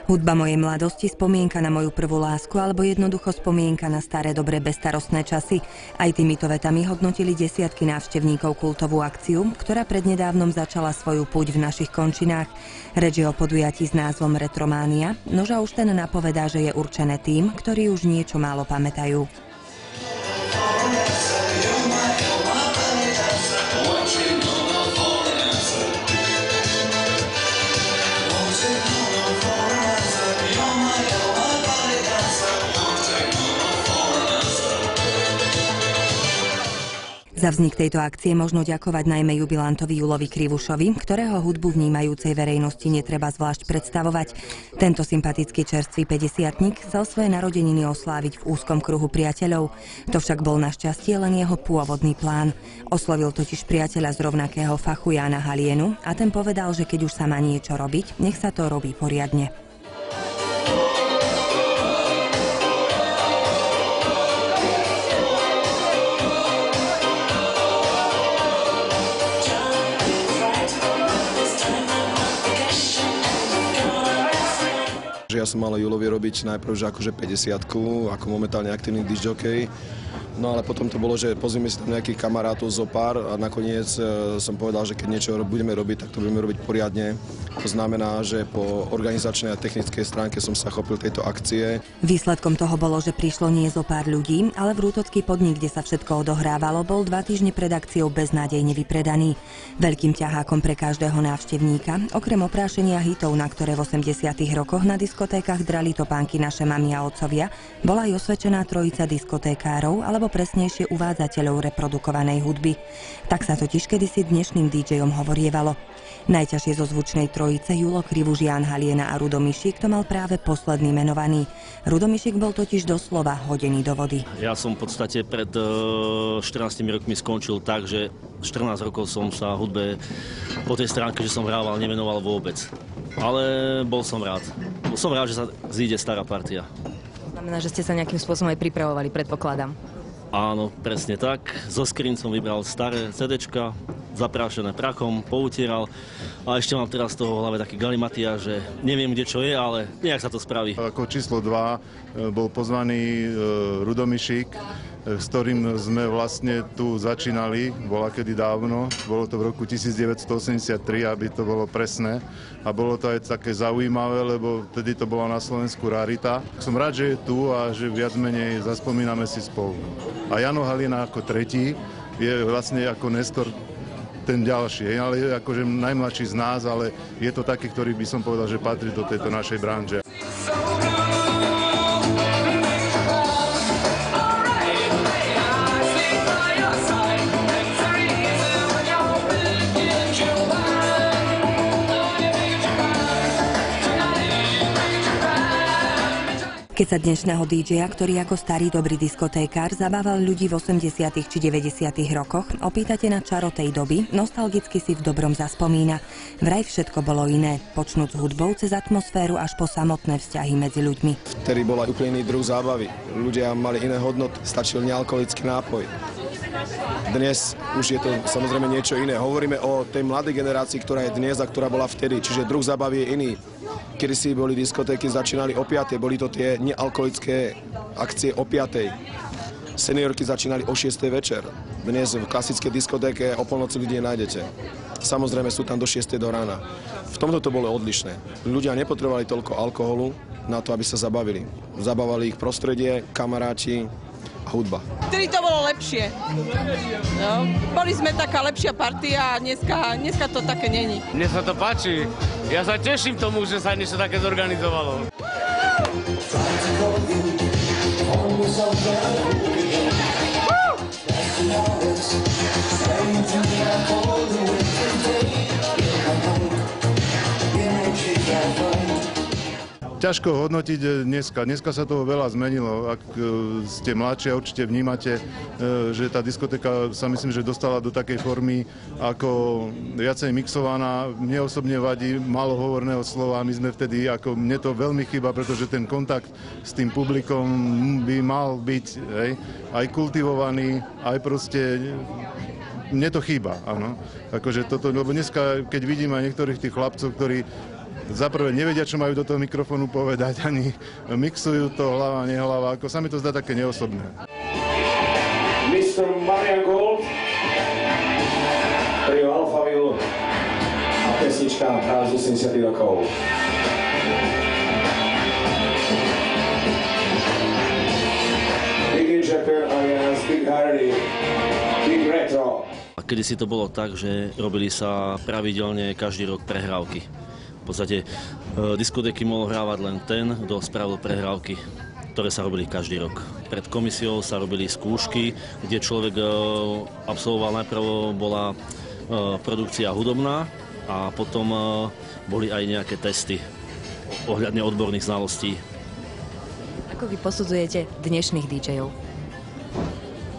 Hudba mojej mladosti, spomienka na moju prvú lásku alebo jednoducho spomienka na staré dobré bezstarostné časy. Aj týmito vetami hodnotili desiatky návštevníkov kultovú akciu, ktorá prednedávnom začala svoju púť v našich končinách. Reč je o podujatí s názvom Retrománia, nože už ten napovedá, že je určené tým, ktorí už niečo málo pamätajú. Za vznik tejto akcie možno ďakovať najmä jubilantovi Julovi Krivušovi, ktorého hudbu vnímajúcej verejnosti netreba zvlášť predstavovať. Tento sympatický čerstvý 50-tnik chcel svoje narodeniny osláviť v úzkom kruhu priateľov. To však bol našťastie len jeho pôvodný plán. Oslovil totiž priateľa z rovnakého fachu Jána Halienu a ten povedal, že keď už sa má niečo robiť, nech sa to robí poriadne. Ja som mal Julovi robiť najprv že akože 50-ku, ako momentálne aktívny disc-jockey. No ale potom to bolo, že pozvime si tam nejakých kamarátov zo pár a nakoniec som povedal, že keď niečo budeme robiť, tak to budeme robiť poriadne. To znamená, že po organizačnej a technickej stránke som sa chopil tejto akcie. Výsledkom toho bolo, že prišlo nie zo pár ľudí, ale vrútocký podnik, kde sa všetko odohrávalo, bol 2 týždne pred akciou beznádejne vypredaný. Veľkým ťahákom pre každého návštevníka, okrem oprášenia hitov, na ktoré v 80. rokoch na diskotékach drali topánky naše mami a otcovia, bola aj osvedčená trojica diskotékárov alebo presnejšie uvádzateľov reprodukovanej hudby. Tak sa totiž kedysi dnešným DJom hovorievalo. Najťažšie zo zvučnej trojice Julo Krivuš, Ján Haliena a Rudo Mišík to mal práve posledný menovaný. Rudo Mišík bol totiž doslova hodený do vody. Ja som v podstate pred 14 rokmi skončil tak, že 14 rokov som sa hudbe po tej stránke, že som hrával, nemenoval vôbec. Ale bol som rád. Som rád, že sa zíde stará partia. Znamená, že ste sa nejakým spôsobom aj pripravovali, predpokladám. Áno, presne tak. Zo skrín som vybral staré CDčka, zaprášené prachom, poutieral a ešte mám teraz z toho v hlave taký galimatia, že neviem, kde čo je, ale nejak sa to spraví. Ako číslo 2 bol pozvaný Rudo Mišík, s ktorým sme vlastne tu začínali, bola kedy dávno, bolo to v roku 1983, aby to bolo presné. A bolo to aj také zaujímavé, lebo vtedy to bola na Slovensku rarita. Som rád, že je tu a že viac menej zaspomíname si spolu. A Jano Haliena ako tretí je vlastne ako Nestor ten ďalší, ale je akože najmladší z nás, ale je to taký, ktorý by som povedal, že patrí do tejto našej branže. Keď sa dnešného DJ-a, ktorý ako starý dobrý diskotékár zabával ľudí v 80. či 90. rokoch, opýtate na čaro tej doby, nostalgicky si v dobrom zaspomína. Vraj všetko bolo iné, počnúc hudbou cez atmosféru až po samotné vzťahy medzi ľuďmi. Vtedy bol aj úplne iný druh zábavy. Ľudia mali iné hodnoty, stačil nealkoholický nápoj. Dnes už je to samozrejme niečo iné. Hovoríme o tej mladej generácii, ktorá je dnes a ktorá bola vtedy, čiže druh zábavy je iný. Kedy si boli diskotéky, začínali o 5, boli to tie nealkoholické akcie o 5. Seniorky začínali o 6 večer. Dnes v klasickej diskotéke o polnoci ľudí nájdete. Samozrejme sú tam do 6 do rána. V tomto to bolo odlišné. Ľudia nepotrebovali toľko alkoholu na to, aby sa zabavili. Zabávali ich prostredie, kamaráti a hudba. Vtedy to bolo lepšie. No, boli sme taká lepšia partia a dneska to také není. Mne sa to páči. Ja sa teším tomu, že sa niečo také zorganizovalo. Ťažko hodnotiť dneska. Dneska sa toho veľa zmenilo. Ak ste mladšie, určite vnímate, že tá diskotéka sa myslím, že dostala do takej formy ako viacej mixovaná. Mne osobne vadí málo hovorného slova. My sme vtedy, ako mne to veľmi chýba, pretože ten kontakt s tým publikom by mal byť aj kultivovaný, aj proste mne to chýba, áno. Akože toto, lebo dneska, keď vidím aj niektorých tých chlapcov, ktorí za prvé nevedia, čo majú do toho mikrofónu povedať, ani mixujú to hlava, nehlava, ako sa mi to zdá také neosobné. Mr. Marian Gold, trio Alphaville a pesnička práve z 80 rokov. Big in Japan alias Big Hardy, Big Retro. A kedysi to bolo tak, že robili sa pravidelne každý rok prehrávky. V podstate diskotéky mohol hrávať len ten, kto spravil prehrávky, ktoré sa robili každý rok. Pred komisiou sa robili skúšky, kde človek absolvoval, najprv bola produkcia hudobná a potom boli aj nejaké testy ohľadne odborných znalostí. Ako vy posudzujete dnešných DJ-ov?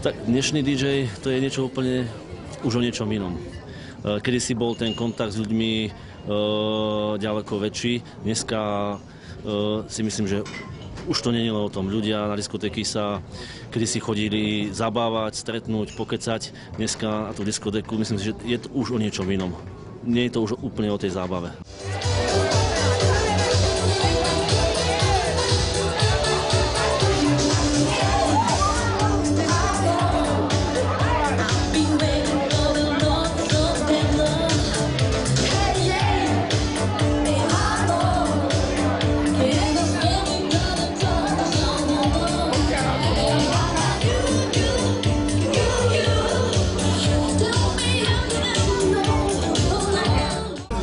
Tak dnešný DJ to je niečo úplne už o niečom inom. Kedysi bol ten kontakt s ľuďmi ďaleko väčší. Dneska si myslím, že už to nie je len o tom. Ľudia na diskotéky sa kedysi chodili zabávať, stretnúť, pokecať. Dneska na tú diskotéku myslím si, že je to už o niečom inom. Nie je to už úplne o tej zábave.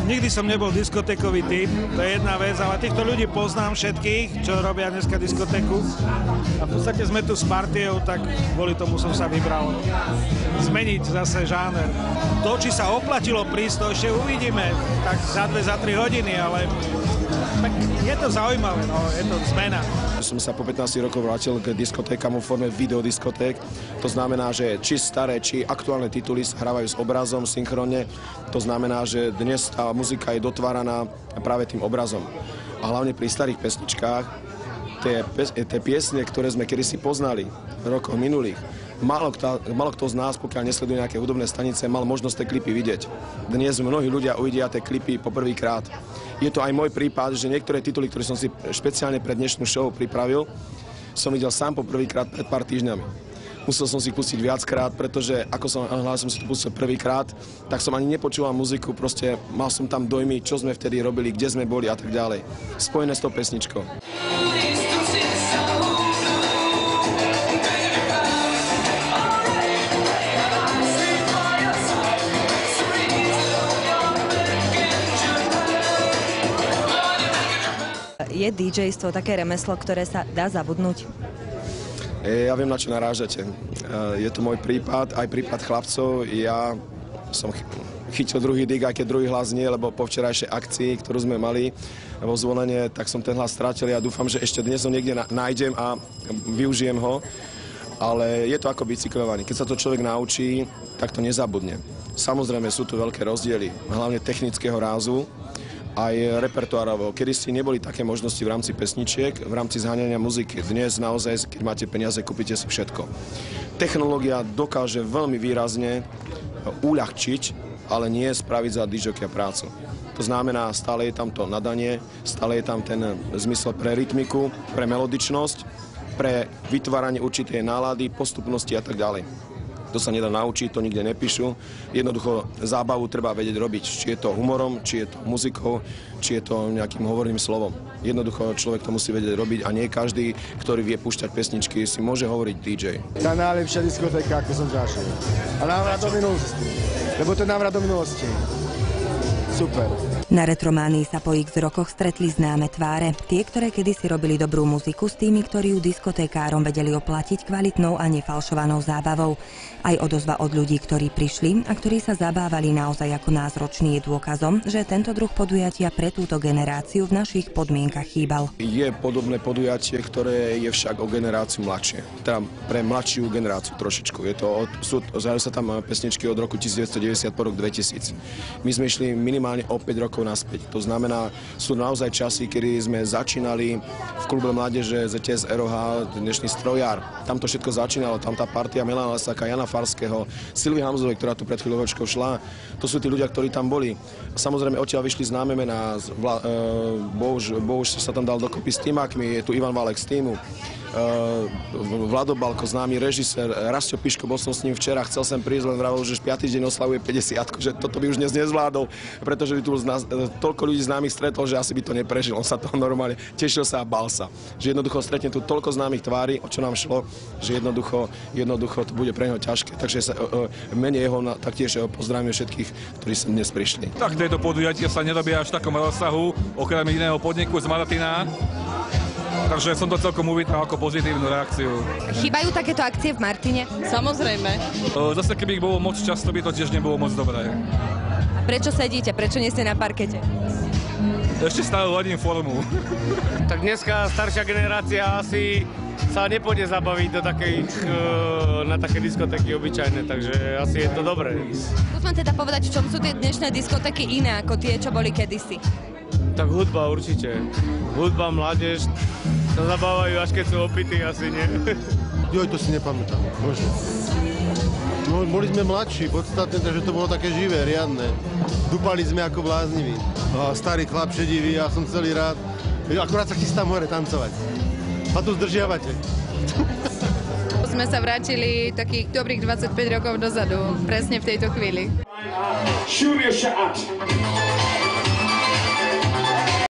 Nikdy som nebol diskotékový typ, to je jedna vec, ale týchto ľudí poznám všetkých, čo robia dneska diskotéku. A v podstate sme tu s partiou, tak kvôli tomu som sa vybral zmeniť zase žáner. To, či sa oplatilo prísť, to ešte uvidíme, tak za 2-3 hodiny, ale tak je to zaujímavé, no, je to zmena. Som sa po 15 rokov vrátil k diskotékam vo forme videodiskoték. To znamená, že či staré, či aktuálne tituly sa hrávajú s obrazom synchronne. To znamená, že dnes tá muzika je dotváraná práve tým obrazom. A hlavne pri starých pesničkách, tie piesne, ktoré sme kedysi poznali v rokoch minulých, málo kto z nás, pokiaľ nesleduje nejaké hudobné stanice, mal možnosť tie klipy vidieť. Dnes mnohí ľudia uvidia tie klipy poprvýkrát. Je to aj môj prípad, že niektoré tituly, ktoré som si špeciálne pre dnešnú show pripravil, som videl sám poprvýkrát pred pár týždňami. Musel som si pustiť viackrát, pretože ako som si to pustil prvýkrát, tak som ani nepočúval muziku, proste mal som tam dojmy, čo sme vtedy robili, kde sme boli a tak ďalej. Spojené s tou pesničkou. Je DJ-stvo také remeslo, ktoré sa dá zabudnúť? Ja viem, na čo narážate. Je to môj prípad, aj prípad chlapcov. Ja som chytil druhý dig, aj keď druhý hlas nie, lebo po včerajšej akcii, ktorú sme mali vo Zvolenie, tak som ten hlas strátil. Ja dúfam, že ešte dnes ho niekde nájdem a využijem ho. Ale je to ako bicyklovanie. Keď sa to človek naučí, tak to nezabudne. Samozrejme sú tu veľké rozdiely, hlavne technického rázu, aj repertoárovo. Kedysi neboli také možnosti v rámci pesničiek, v rámci zháňania muziky. Dnes naozaj, keď máte peniaze, kúpite si všetko. Technológia dokáže veľmi výrazne uľahčiť, ale nie spraviť za DJ-a prácu. To znamená, stále je tam to nadanie, stále je tam ten zmysel pre rytmiku, pre melodičnosť, pre vytváranie určitej nálady, postupnosti a tak ďalej. To sa nedá naučiť, to nikde nepíšu. Jednoducho zábavu treba vedieť robiť. Či je to humorom, či je to muzikou, či je to nejakým hovorným slovom. Jednoducho človek to musí vedieť robiť a nie každý, ktorý vie púšťať pesničky, si môže hovoriť DJ. Tá najlepšia diskotéka, ako som zažil. A návrat do minulosti. Lebo to je návrat do minulosti. Super. Na Retrománii sa po x rokoch stretli známe tváre. Tie, ktoré kedysi robili dobrú muziku s tými, ktorí ju diskotékárom vedeli oplatiť kvalitnou a nefalšovanou zábavou. Aj odozva od ľudí, ktorí prišli a ktorí sa zabávali naozaj ako nás roční, je dôkazom, že tento druh podujatia pre túto generáciu v našich podmienkach chýbal. Je podobné podujatie, ktoré je však o generáciu mladšie. Teda pre mladšiu generáciu trošičku. Zahrajú sa tam pesničky od roku 1990 po rok 2000. My sme išli minimálne o 5 rokov rokov naspäť. To znamená, sú naozaj časy, kedy sme začínali v klube mládeže ZTS ROH, dnešný Strojár. Tam to všetko začínalo, tam tá partia Milana Lasáka, Jana Farského, Silvy Hamzovej, ktorá tu pred chvíľočkou šla. To sú tí ľudia, ktorí tam boli. Samozrejme, odtiaľ vyšli známe mená, Bohuž sa tam dal dokopy s týmakmi, je tu Ivan Válek z týmu. Vlado Balko, známy režisér, Rastio Piško, bol som s ním včera, chcel sem prísť, len vravel, že 5. deň oslavuje 50, že toto by už dnes nezvládol, pretože by tu toľko ľudí známych stretol, že asi by to neprežil. On sa toho normálne tešil sa a bál sa. Že jednoducho stretne tu toľko známych tvári, o čo nám šlo, že jednoducho to bude pre neho ťažké. Takže v mene jeho taktiež pozdravíme všetkých, ktorí sem dnes prišli. Tak tieto podujatia sa nerobia až v takom rozsahu, okrem iného podniku z Martina. Takže som to celkom uvítal ako pozitívnu reakciu. Chýbajú takéto akcie v Martine? Samozrejme. Zase keby ich bolo moc často, by to tiež nebolo moc dobré. A prečo sedíte? Prečo nie ste na parkete? Ešte stále ladím formu. Tak dneska staršia generácia asi sa nepôjde zabaviť na také diskotéky obyčajné, takže asi je to dobré. Skúsme teda povedať, v čom sú tie dnešné diskotéky iné ako tie, čo boli kedysi. Tak hudba určite. Hudba, mládež sa zabávajú, až keď sú opití, asi nie. Joj, to si nepamätám. Bože. No, boli sme mladší, podstatne, takže to bolo také živé, riadne. Dupali sme ako blázniví. Starý chlap šedivý, ja som celý rád. Akurát sa chystám hore tancovať. A tu zdržiavate. Sme sa vrátili takých dobrých 25 rokov dozadu, presne v tejto chvíli. Shoot your shot.